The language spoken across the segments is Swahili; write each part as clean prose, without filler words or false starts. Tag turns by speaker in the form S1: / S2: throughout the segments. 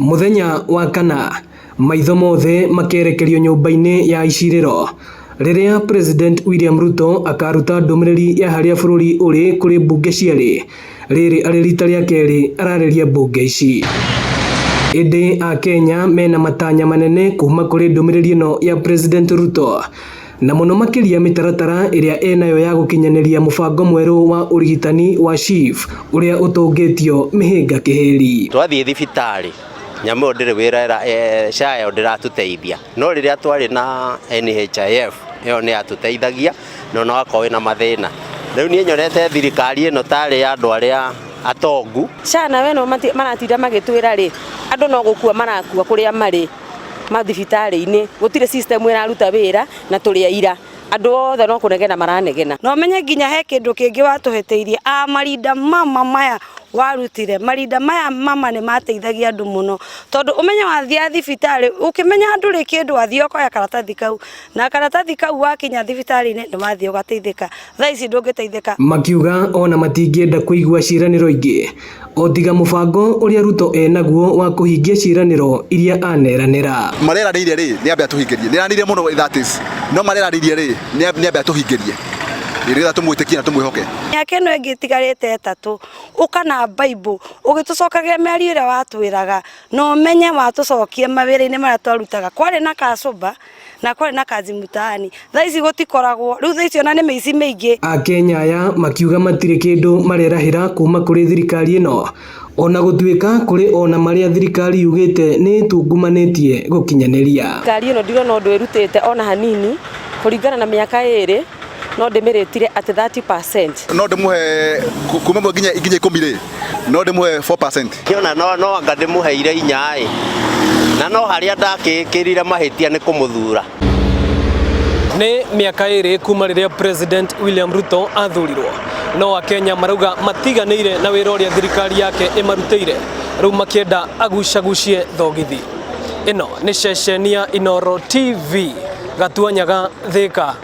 S1: Muthenya wa kana maitho mothe makerekerio nyumba-ini ya icirĩro riria President William Ruto akaruta ndũmĩrĩri ya haria bũrũri uri kuri mbunge ciarĩ rĩrĩ arĩ rita rĩa kerĩ arareria mbunge ici. Indi Akenya mena matanya manene kuma kuri ndũmĩrĩri ĩno ya President Ruto na muno makiria mitaratara iria enayo ya gukinyaneria mubango mweru wa urigitani wa SHIF uria utungitio mihinga kihiri.
S2: Twathie thibitari nyamu ndire wira SHA ndiratuteithia no riria twari na NHIF iyo ni atuteithagia no no akowe na mathina. Riu nie nyorete thirikari ino tari ya andu aria atongu
S3: SHA na we no maratinda magitwira ri andu no gukua marakua kuria mari mathibitari-ini gutire system iraruta wira na turi aira andu othe no kunegena maranegena
S4: no menye nginya he kindu kingi watuheteirie marinda mama maya warutire marinda maya mama ne mateithagia andu muno tondu umenye wathia thibitari ukimenya andu ri kindu wathia koya karatathi kau na karatathi kau wakinya thibitari-ini ni wathia ugateithika thaici ndungiteithika.
S1: Makiuga ona matingienda kuigua ciraniro ingi otiga mubango uria Ruto enaguo wa kuhingia ciraniro iria aneranira.
S5: Mareranirie ri ni ambe atuhingirie ni ranire muno that is no mareranirie ri ni ambe atuhingirie iria tumwitikie na tumwihoke.
S4: Yake no ingitigarite etatu ukana Bible ugitucokagia mĩario ĩrĩa watwĩraga no menye watucokie mawĩra-inĩ marĩa twarutaga kwari na kacuba na kwari na kazi mutaani thaici gutikoragwo riu thaici ona nĩ mĩici mĩingĩ.
S1: Akenya aya makiuga matire kindu marerahira kuma kuri thirikari ino ona gutwika kuri ona maria thirikari yugite ni tungumanetie gukinyaniria.
S3: Thirikari ino ndirona undu irutite ona hanini kuringana na miaka iri no ndimiritire at 30%.
S5: No ndimuhe kuma nginya 10 no ndimuhe 4%.
S2: Kiona no anga ndimuheire inyai na no haria ndakikirire mahitia ni kumuthura.
S1: Ni miaka iri kuma riria President William Ruto athurirwo no Akenya marauga matiganĩire na wĩra ũrĩa thirikari yake imarutĩire rĩu makienda agucagucie thogithi. Ino ni ceceni ya Inooro TV Gatuanyaga Thika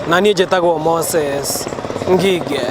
S1: na niĩ njĩtagwo Moses Ngige.